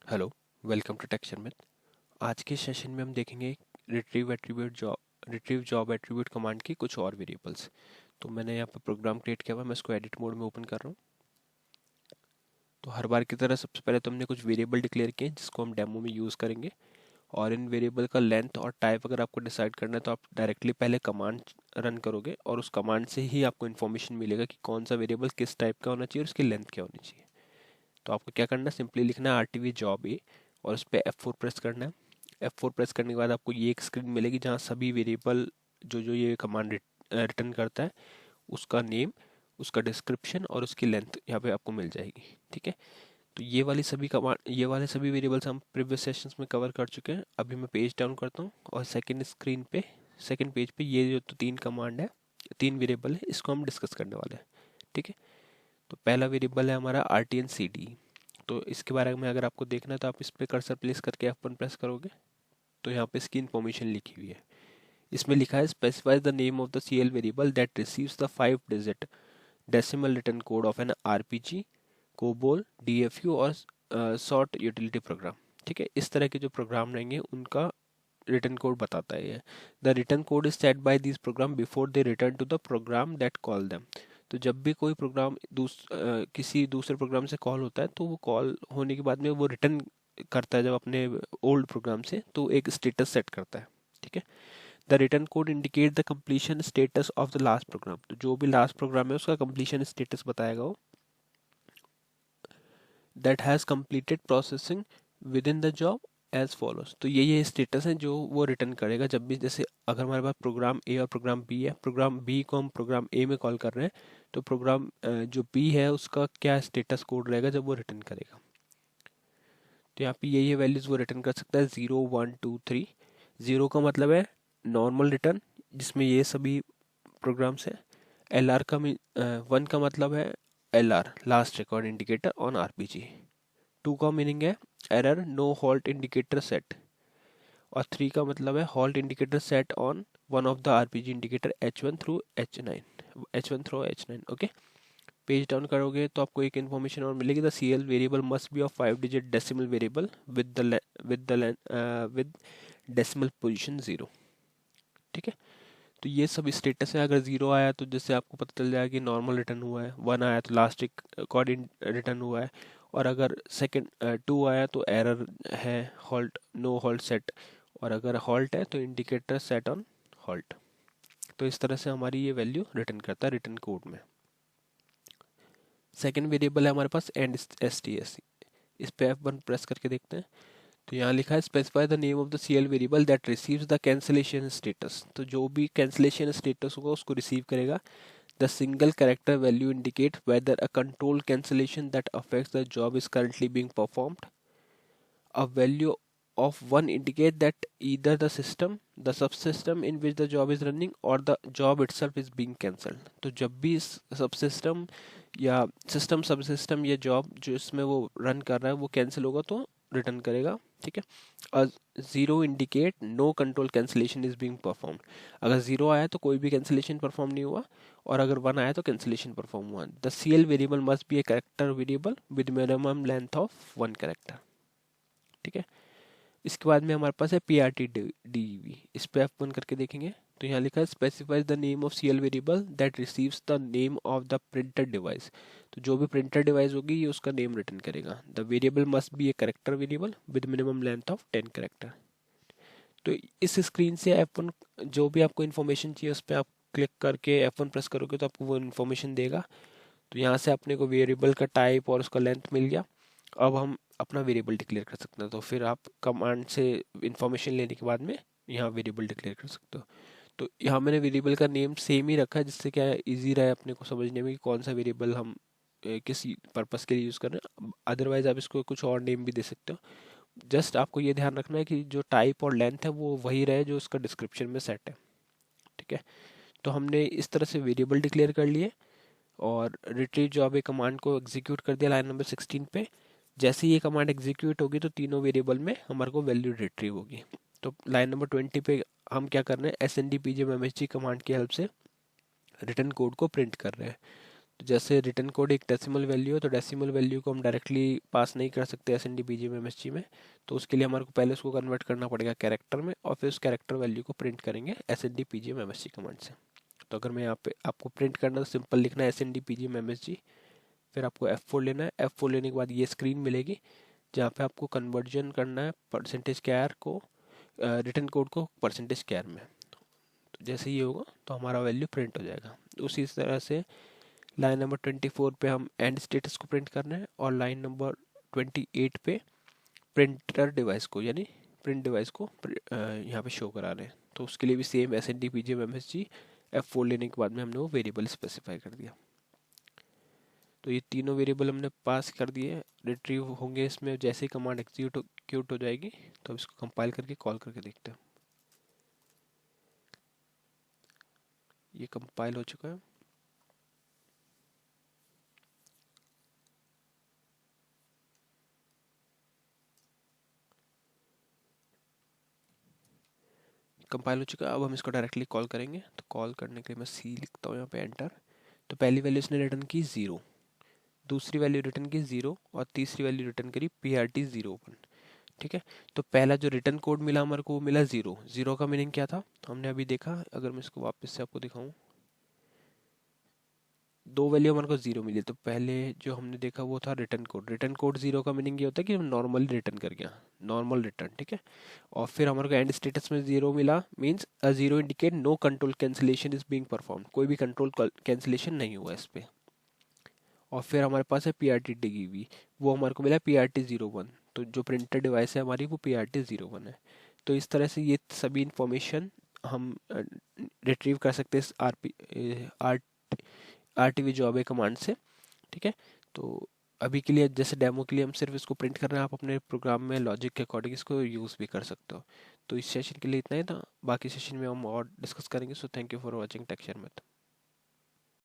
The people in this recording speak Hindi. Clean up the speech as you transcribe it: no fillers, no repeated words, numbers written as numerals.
हेलो, वेलकम टू टेक्सचर में। आज के सेशन में हम देखेंगे रिट्रीव जॉब एट्रीब्यूट कमांड की कुछ और वेरिएबल्स। तो मैंने यहाँ पर प्रोग्राम क्रिएट किया हुआ है, मैं इसको एडिट मोड में ओपन कर रहा हूँ। तो हर बार की तरह सबसे पहले तो हमने कुछ वेरिएबल डिक्लेयर किए हैं जिसको हम डेमो में यूज़ करेंगे। और इन वेरिएबल का लेंथ और टाइप अगर आपको डिसाइड करना है तो आप डायरेक्टली पहले कमांड रन करोगे और उस कमांड से ही आपको इन्फॉर्मेशन मिलेगा कि कौन सा वेरिएबल किस टाइप का होना चाहिए और उसकी लेंथ क्या होनी चाहिए। तो आपको क्या करना है, सिंपली लिखना है आरटीवी जॉब ए और उस पर F4 प्रेस करना है। F4 प्रेस करने के बाद आपको ये एक स्क्रीन मिलेगी जहाँ सभी वेरिएबल जो जो ये कमांड रिटर्न करता है उसका नेम, उसका डिस्क्रिप्शन और उसकी लेंथ यहाँ पे आपको मिल जाएगी। ठीक है, तो ये वाले सभी वेरिएबल्स हम प्रीवियस सेशंस में कवर कर चुके हैं। अभी मैं पेज डाउन करता हूँ और सेकंड पेज पे ये जो तो तीन वेरिएबल है, इसको हम डिस्कस करने वाले हैं। ठीक है, तो पहला वेरिएबल है हमारा R T N C D. तो इसके बारे में अगर आपको देखना है तो आप इस पर कर्सर प्लेस करके F1 प्रेस करोगे तो यहाँ पे इसकी इन्फॉर्मेशन लिखी हुई है। इसमें लिखा है specifies the name of the CL variable that receives the 5 digit decimal return code of an RPG, COBOL, DFU और सॉर्ट यूटिलिटी प्रोग्राम। ठीक है, इस तरह के जो प्रोग्राम रहेंगे उनका रिटर्न कोड बताता है ये। The return code is set by this program before they return to the program that call them. तो जब भी कोई प्रोग्राम किसी दूसरे प्रोग्राम से कॉल होता है तो वो कॉल होने के बाद में वो रिटर्न करता है जब अपने ओल्ड प्रोग्राम से तो एक स्टेटस सेट करता है। ठीक है, the return code indicate the completion status of the last program. तो जो भी लास्ट प्रोग्राम है उसका कंप्लीशन स्टेटस बताएगा वो। That has completed processing within the job as follows. तो ये स्टेटस है जो वो रिटर्न करेगा जब भी, जैसे अगर हमारे पास प्रोग्राम ए और प्रोग्राम बी है, प्रोग्राम बी को हम प्रोग्राम ए में कॉल कर रहे हैं तो प्रोग्राम जो बी है उसका क्या स्टेटस कोड रहेगा जब वो रिटर्न करेगा। तो यहाँ पे ये वैल्यूज़ वो रिटर्न कर सकता है 0 1 2 3। 0 का मतलब है नॉर्मल रिटर्न जिसमें ये सभी प्रोग्राम्स हैं। एल आर का 1 का मतलब है L R, last record indicator on RPG. 2 का मीनिंग है error no halt indicator set. और 3 का मतलब है halt indicator set on one of the RPG indicator H1 through H9। Okay, page down करोगे तो आपको एक इन्फॉर्मेशन और मिलेगी। The C L variable must be of 5 digit decimal variable with decimal position 0। ठीक है, तो ये सब स्टेटस है। अगर 0 आया तो जैसे आपको पता चल जाएगा कि नॉर्मल रिटर्न हुआ है, 1 आया तो लास्ट रिकॉर्ड रिटर्न हुआ है, और अगर सेकंड 2 आया तो एरर है, हॉल्ट नो हॉल्ट सेट, और अगर हॉल्ट है तो इंडिकेटर सेट ऑन हॉल्ट। तो इस तरह से हमारी ये वैल्यू रिटर्न करता है रिटर्न कोड में। सेकंड वेरिएबल है हमारे पास एंड एस टी एस। इस पे F1 प्रेस करके देखते हैं तो यहाँ लिखा है specify the name of the CL variable that receives the cancellation status. तो जो भी कैंसिलेशन स्टेटस होगा उसको रिसीव करेगा। The single character value indicate whether a control cancellation that affects the job is currently being performed. A value of 1 indicate that either the subsystem in which the job is running or the job itself is being cancelled। तो जब भी इस सबसिस्टम या सिस्टम सबसिस्टम या जॉब जो इसमें वो रन कर रहा है वो कैंसिल होगा तो रिटर्न करेगा। ठीक है, और 0 indicate no control cancellation is being performed. अगर 0 आया तो कोई भी कैंसिलेशन परफॉर्म नहीं हुआ, और अगर 1 आया तो कैंसिलेशन परफॉर्म हुआ। The C L variable must be a character variable with minimum length of 1 character. ठीक है, इसके बाद में हमारे पास है P R T D V. इस पर F1 करके देखेंगे तो यहाँ लिखा है specifies the name of C L variable that receives the name of the printer device. तो जो भी प्रिंटर डिवाइस होगी ये उसका नेम रिटर्न करेगा। The variable must be a character variable with minimum length of 10 character. तो इस स्क्रीन से F1 जो भी आपको इन्फॉर्मेशन चाहिए उस पर आप क्लिक करके F1 प्रेस करोगे तो आपको वो इन्फॉर्मेशन देगा। तो यहाँ से अपने को वेरिएबल का टाइप और उसका लेंथ मिल गया। अब हम अपना वेरिएबल डिक्लेयर कर सकते हैं। तो फिर आप कमांड से इंफॉर्मेशन लेने के बाद में यहाँ वेरिएबल डिक्लेयर कर सकते हो। तो यहाँ मैंने वेरिएबल का नेम सेम ही रखा है जिससे क्या है ईजी रहे अपने को समझने में कि कौन सा वेरिएबल हम किस पर्पस के लिए यूज़ कर रहे हैं। अदरवाइज आप इसको कुछ और नेम भी दे सकते हो। जस्ट आपको ये ध्यान रखना है कि जो टाइप और लेंथ है वो वही रहे जो उसका डिस्क्रिप्शन में सेट है। ठीक है, तो हमने इस तरह से वेरिएबल डिक्लेयर कर लिए और रिट्रीव जॉब ए कमांड को एग्जीक्यूट कर दिया लाइन नंबर 16 पे। जैसे ही ये कमांड एग्जीक्यूट होगी तो तीनों वेरिएबल में हमारे को वैल्यू रिट्रीव होगी। तो लाइन नंबर 20 पे हम क्या कर रहे हैं, S N D P J M H G command की हेल्प से रिटर्न कोड को प्रिंट कर रहे हैं। तो जैसे रिटर्न कोड एक डेसिमल वैल्यू है, तो डेसिमल वैल्यू को हम डायरेक्टली पास नहीं कर सकते S N D P G में एम एस जी में। तो उसके लिए हमारे को पहले उसको कन्वर्ट करना पड़ेगा कैरेक्टर में, और फिर उस कैरेक्टर वैल्यू को प्रिंट करेंगे S N D P G में एम एस जी कमांड से। तो अगर मैं यहाँ पे आपको प्रिंट करना, तो सिंपल लिखना है S N D P G में एम एस जी, फिर आपको F4 लेना है। F4 लेने के बाद ये स्क्रीन मिलेगी जहाँ पे आपको कन्वर्जन करना है परसेंटेज कैर को, रिटर्न कोड को परसेंटेज कैर में। तो जैसे ये होगा तो हमारा वैल्यू प्रिंट हो जाएगा। उसी तरह से लाइन नंबर 24 पे हम एंड स्टेटस को प्रिंट करना है, और लाइन नंबर 28 पे प्रिंटर डिवाइस को, यानी प्रिंट डिवाइस को यहाँ पे शो करा रहे हैं। तो उसके लिए भी same S N D P G M S G F4 लेने के बाद में हमने वो वेरिएबल स्पेसिफाई कर दिया। तो ये तीनों वेरिएबल हमने पास कर दिए, रिट्रीव होंगे इसमें जैसे ही कमांड एग्जीक्यूट हो जाएगी। तो अब इसको कंपाइल करके कॉल करके देखते हैं। ये कंपाइल हो चुका है। कंपाइल हो चुका है। अब हम इसको डायरेक्टली कॉल करेंगे। तो कॉल करने के लिए मैं सी लिखता हूँ यहाँ पे, एंटर। तो पहली वैल्यू इसने रिटर्न की 0, दूसरी वैल्यू रिटर्न की 0, और तीसरी वैल्यू रिटर्न करी PRT01। ठीक है। तो पहला जो रिटर्न कोड मिला हमारे को वो मिला 0। 0 का मीनिंग क्या था हमने अभी देखा। अगर मैं इसको वापस से आपको दिखाऊं, दो वैल्यू हमारे को 0 मिली। तो पहले जो हमने देखा वो था रिटर्न कोड। रिटर्न कोड 0 का मीनिंग ये होता है कि हम नॉर्मली रिटर्न कर गया, नॉर्मल रिटर्न। ठीक है। और फिर हमारे को एंड स्टेटस में 0 मिला, means a 0 indicate no control cancellation is being perform, कोई भी कंट्रोल कैंसिलेशन नहीं हुआ इस पे। और फिर हमारे पास है PRT DGV, वो हमारे को मिला PRT01। तो जो प्रिंटर डिवाइस है हमारी वो PRT01 है। तो इस तरह से ये सभी इंफॉर्मेशन हम रिट्रीव कर सकते हैं R P R T V job command से। ठीक है। तो अभी के लिए, जैसे डेमो के लिए हम सिर्फ इसको प्रिंट कर रहे हैं, आप अपने प्रोग्राम में लॉजिक के अकॉर्डिंग इसको यूज़ भी कर सकते हो। तो इस सेशन के लिए इतना ही था, बाकी सेशन में हम और डिस्कस करेंगे। So thank you for watching texture method.